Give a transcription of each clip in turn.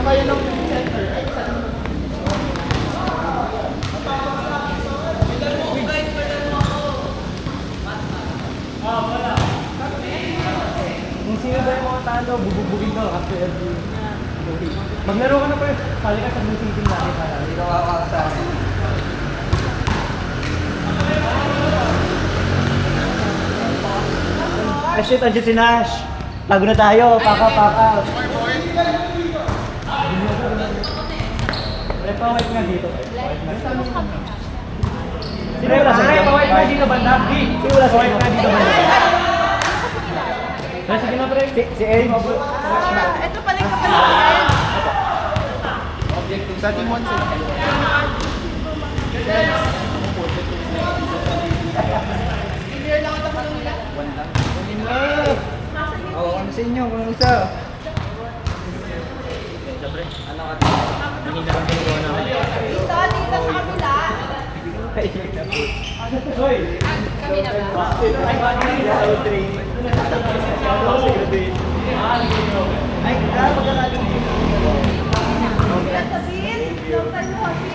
Kaya nung center. Kung sino ba yung mga talo, bububugin ko after every... Maglaro ka na pa rin. Kali ka sa blue team natin. Hindi ka makakasa akin. Ah shit, andyan si Nash. Lago na tayo, paka. Repawit nga dito. Sino wala sa inyo? Repawit nga dito banda. Sino wala sa inyo? Dito banda. Sige na pre. Si Erin. Ito pala yung kapalitan. Objective sa team 1 sila. Clear lang ito pala nila. Oo, ano sa inyo? Kung isa? Siyempre, ano ka? Hindi na kang ginagawa namin. Dito sa kabila. Kami na ba? Ay, magkakaling dito. Sabihin, doktor mo kasi.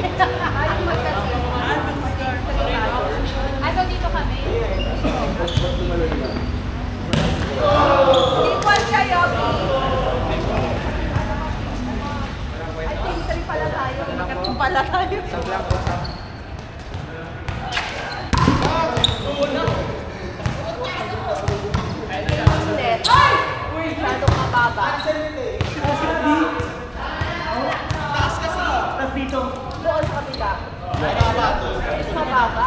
Ito. Ayaw dito kami. Equal siya, Yogi. I think 3 pala tayo. Ikatlong pala tayo. Hindi. Masyadong mababa. Tapos dito. Doon sa kabila. Ito mababa.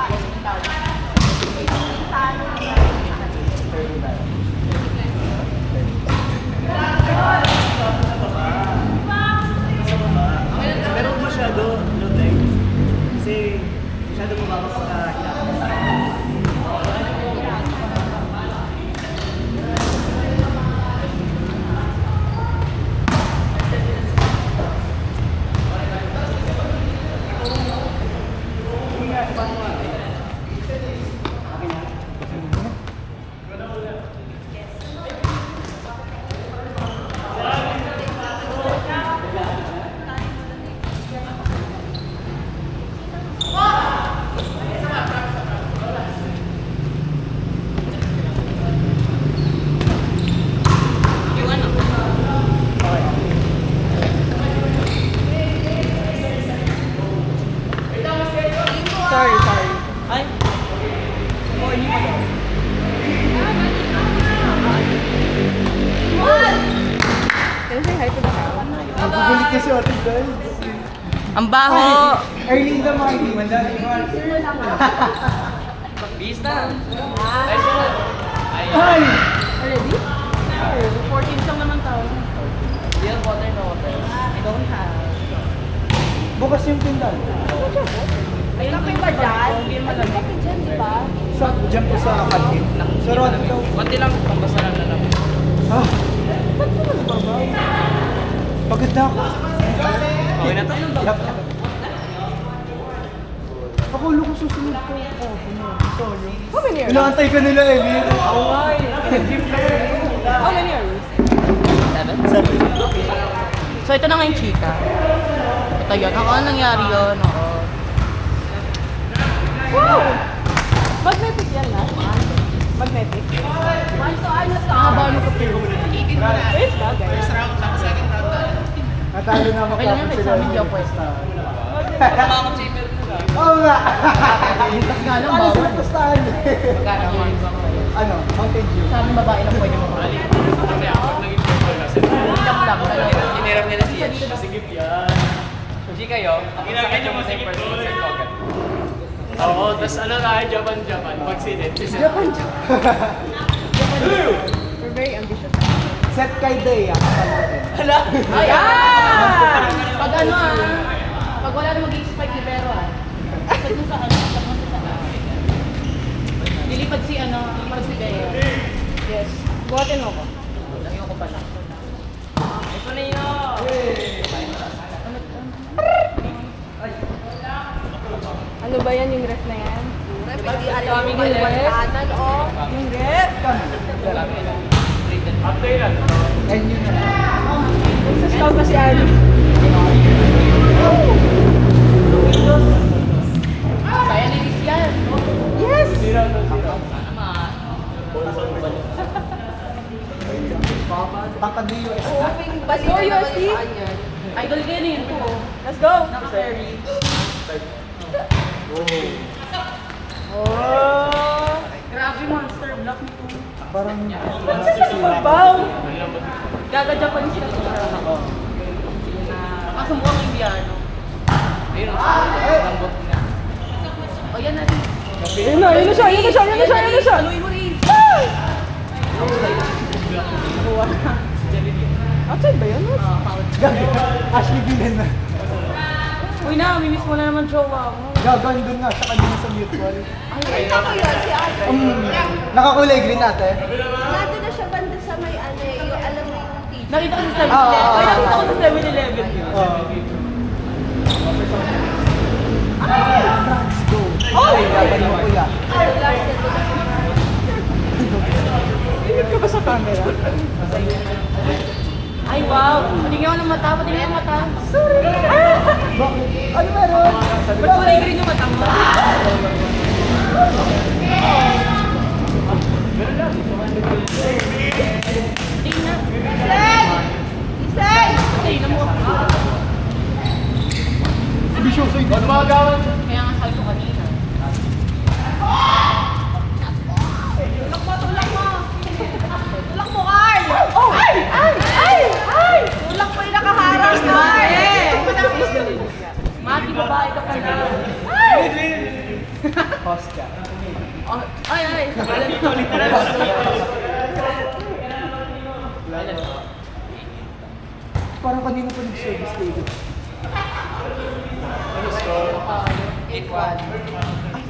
Pero masyado, no thanks. Kasi masyado mababa pagka-hilak. Sorry. Ay! Oo, hindi pa daw. Can you say hi to the camera? Nagugulit kasi atin guys. Ang baho! Early in the morning, mandali ko. Bis na. Ay! Already? 14 lang naman tao. Real water, no water. I don't have. Bukas yung pindal. May kape ba dyan? May kape dyan, di ba? Sa, dyan po sa kantin. Sa road ito. Konti lang, pambasaran na lang. Ah! Paganda ako. Okay na to? Yup. Ako ulo ko susunod ko. Oh, sorry. How many are you? Inaantay ka nila eh. Oo nga eh. Gym ka How many are you? 7. So ito na nga yung chika. Ito yun. Ako, ano nangyari yun? Oo. Wow! Magnetic yan na. Magnetic. So ano to? Haba ano ka pero? First ba, guys? Natalo na ako. Kailan yung examen niyo po? Oo nga. Tapos nga lang, Ano sa bawal. pustahan? Ano? Mountain Dew. Sa aming babae lang pwede mo kumali. Lang, dalawa. Hiniram nila si Yash. Masigip yan. Hindi kayo, ako sa kanya mo sa person sa Kogan. Oo, tapos ano tayo, Japan. Magsinit. Japan. We're very ambitious. Set kay Day. Hala! Ay, Pag ano pag wala na mag-i-spike ni Pero Pag mo sa ano, pag mo sa lilipad si si Bea. Yes. Buhatin mo ko. Ayoko pala. Ito na yun! Ano ba yan yung ref na yan? Ref, hindi alam mo Yung ba ref? kanan, oh. Yung ref? Update lang. And yun na. Sa scout na si Ali. Kaya linis yan. Yes! Pangkad ni US. Hoping Let's balik go, na naman UST. sa kanya. Idol ganyan po. Let's go! Oh! Grabe, monster block nito. Parang Wow! Gaga Japanese ka siya. Nakasumbukan yung piano. Ayun, lambot na. O yan natin. Yun na siya, yun na siya, yun na siya, yun na siya! Haluin mo rin. Outside ba yun? Ashley Gillen na. Uy na, minis mo na naman jowa mo. Gagan doon nga sa kanina sa mutual. Ay, ako yun, si Ate. Nakakulay green ate. Nandun na siya banda sa may ano eh, yung alam mo yung teacher. Nakita ko sa 7-Eleven. Ay, nakita ko sa 7-Eleven. Let's go. Ay, laban mo kuya. Ingat ka ba sa camera? Ay, wow! Patingin ako ng mata, patingin ako ng mata. Bakit? Ano meron? Ba't kulay green yung mata mo? Tingnan. Isay! Tingnan mo. Bisyoso ito. Ano mga gawan? Kaya nga sabi ko kanina. Tulak mo, tulak mo! Tulak mo, Carl! Oh! Ay! Ay! Ay! Ay! Tulak mo yung nakaharap, Carl! Mati, babae ka pala. Host ka. Oh, ay, ay. Parang kanina pa nag-service kayo.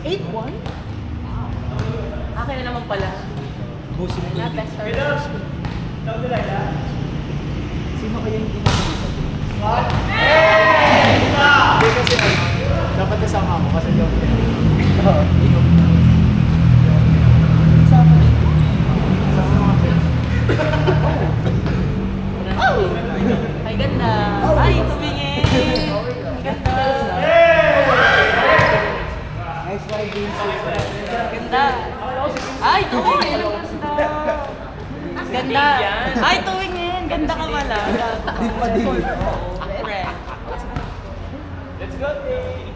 8-1? Akin na naman pala. Busin ko. Na best service. Sino kaya hindi nakikita? Hindi kasi dapat kasama mo kasi joke yan. Sama. Ay, ganda. Ay, tumingin. Ang ganda. Nice try, Vince. Ganda. Ay, tumingin. Ang ganda. Ay, tumingin. Ganda ka pala. Di pa din. Correct. Let's go, team!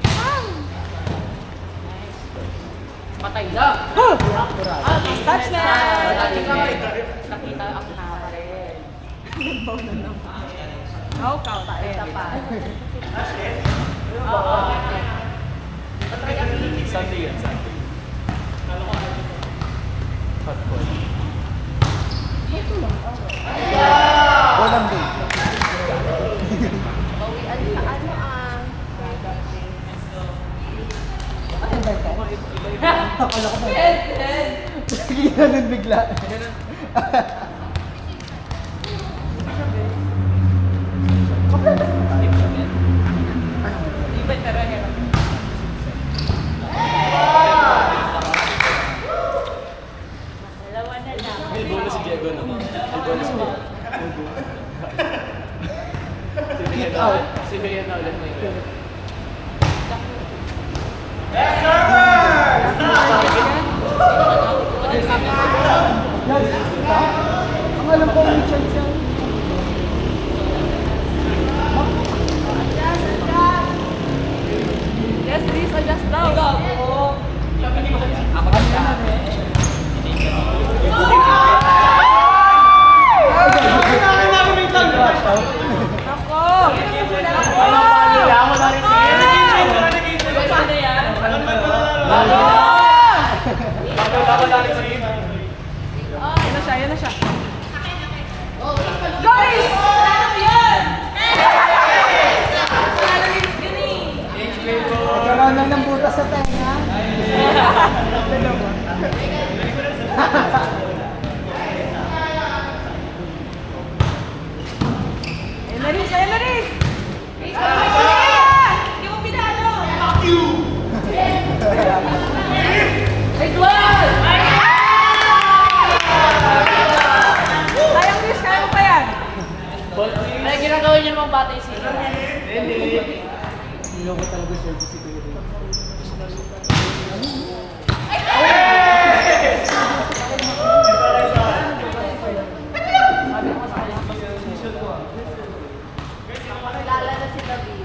Patay na. Touch na. Nakita ako na pa rin. Nagbaw na naman. Oh, count. Isa pa. Sunday yan, Sunday. Hot boy. Walang day. Bawian sa ano ah. Ang benta. Akala ko ba? Ginanon bigla. Iba tara yan. Dalawa na lang. May bonus si Diego naman. May bonus si Diego. Kick out. Si Bea na ulit na yun. Ang alam ko may chance yan. Yes, please, adjust daw. Ako! Kailangan na rin Paano yan? Yan na siya, yan na siya. Guys! Ano yan? Nagkaroon lang ng butas sa tenga. Ayan na, Riz! Ayan na, Riz! Riz, hindi mo pinalo! Fuck you! Kilala na si David.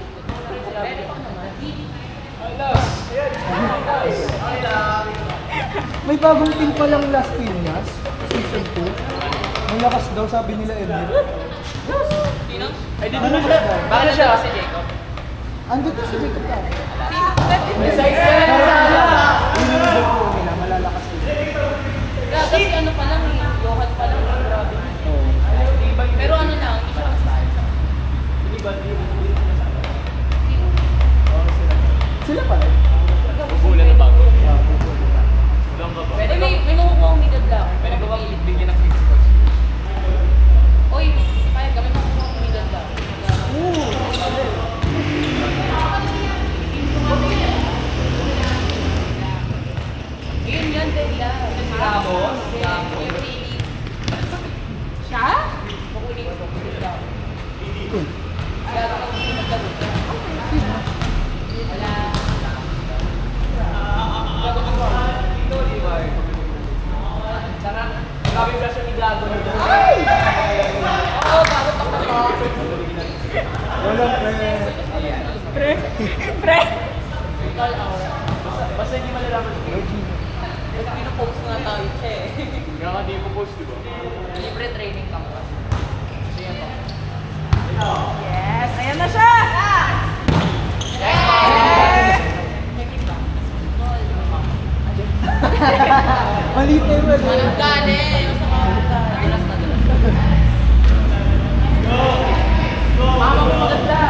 Pero pa naman. May bagong team pa lang Las Piñas, season 2. May lakas daw, sabi nila Emil. Sino? Ay, dito na siya. Bakit siya si Jacob? Andito si Jacob ka. May size ka na Inilibig po nila, malalakas sila. Kasi ano pa lang eh. Johan pa lang. Grabe. Oo. Pero ano lang, isa ang style. Sila pa rin. Bubulan na bago. Lang ba ba? Pwede may makukuha ang midod lang. Pwede ko bang bigyan ng fixed cost? Uy, kaya kami makukuha ang midod lang. Yun yun, Dela. Tapos? Siya? Makunin ko. Kaya ako nagkaroon. Wala. Sabi ka siya ni Gago na doon. Oo, bago pa ka to. Walang pre. Call out. Basta hindi malalaman si Gago. Pinopost nga tayo siya eh. Kaya nga di ko post, di ba? Libre training campus. Yes, ayan na siya! Maliit na yun. Anong gani? Basta makakagani. Dulas na dulas. Mama mo maganda.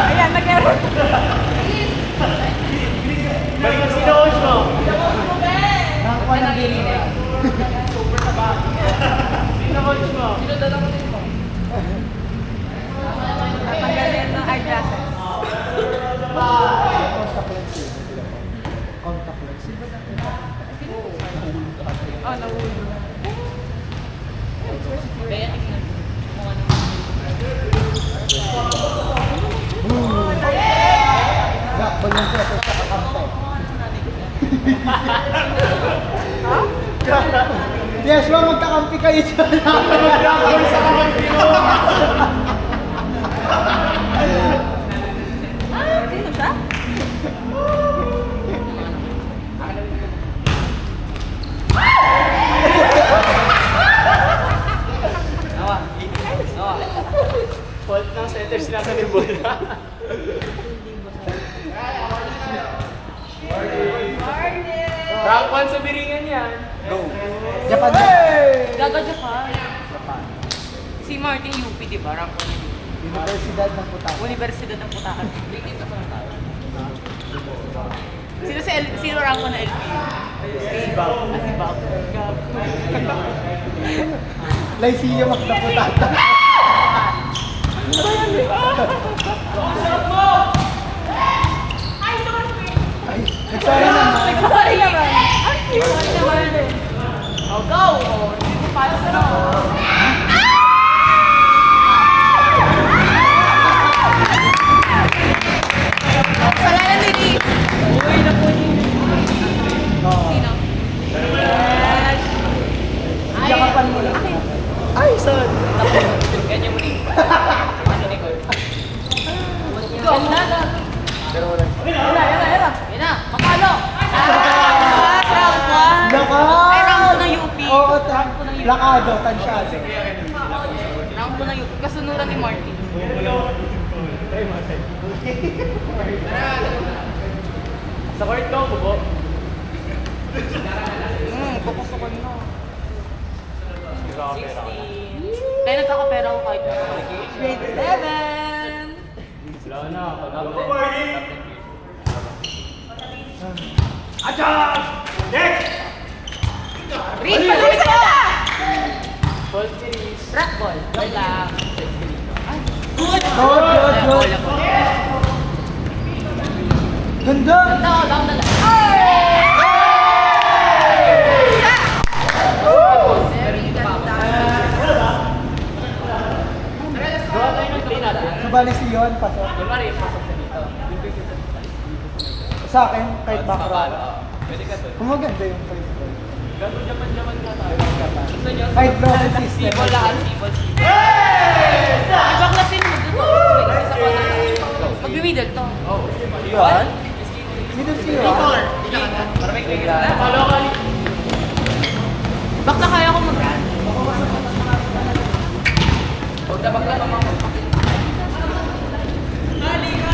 Ayan, nag-error. Balik ang sinoos mo! Nakakuha ng galing na. Super sa bahay. Sino coach mo? Sinudala ko din ko. Tatanggalin ng eyeglasses. Contact lens yun. Contact lens. Oh, nahulog. Kaya tingnan mo. Kung ano. Gakbal lang siya sa kakantay. Yes, ma'am, magkakampi kayo dyan. Gagawin sa kakampi mo! Sino siya? Fault ng center sinasa ni bola. Rank 1 sa biringan yan. Japan. Gaga Japan. Si Martin UP, di ba? Rank 1 UP. Universidad ng Putakan. Universidad ng Putakan. Dito pa lang tayo. Sino rank 1 na LP? Si Bob. Si Bob. Lyceum of the Putakan. Ay, nagsorry naman. Sorry naman. Sorry naman. Oh, go! Hindi ko pala sa Kasalanan ni Lee. Uy, naku niyo. Sino? Yes. Yakapan mo lang. Ay, son. Ganyan mo rin. Ano ni Cole? Ganda na. Pero wala. Yan na, makalo. Round 1. Laka! Ay, round 2 ng UP. Oo, Round 2 ng UP. lakado, tansyado. Round 2 ng UP. Kasunuran ni Martin. Sa court ko, bubo. Pupusukan mo. Grabe, 16. Kaya nagkakapera ko kahit Grade 11. Wala na. Reese, palulis ka na! Fault ni Reese. Rock ball. Wala. Good, good, good. Ganda! Ganda ko, down na lang. Very ganda. Gawa tayo ng play natin. Nabali si Yon, pasok. Kunwari, pasok ka dito. Sa akin, kahit background. Pwede ka to. Kung maganda yung first ball. Gano'n Japan nga tayo. Gusto nyo? Kahit broken system. Sibol lang, sibol. May baklasin mo dito. Magbi-middle to. Oh, Yon? Middle si Yon. para may quick. Follow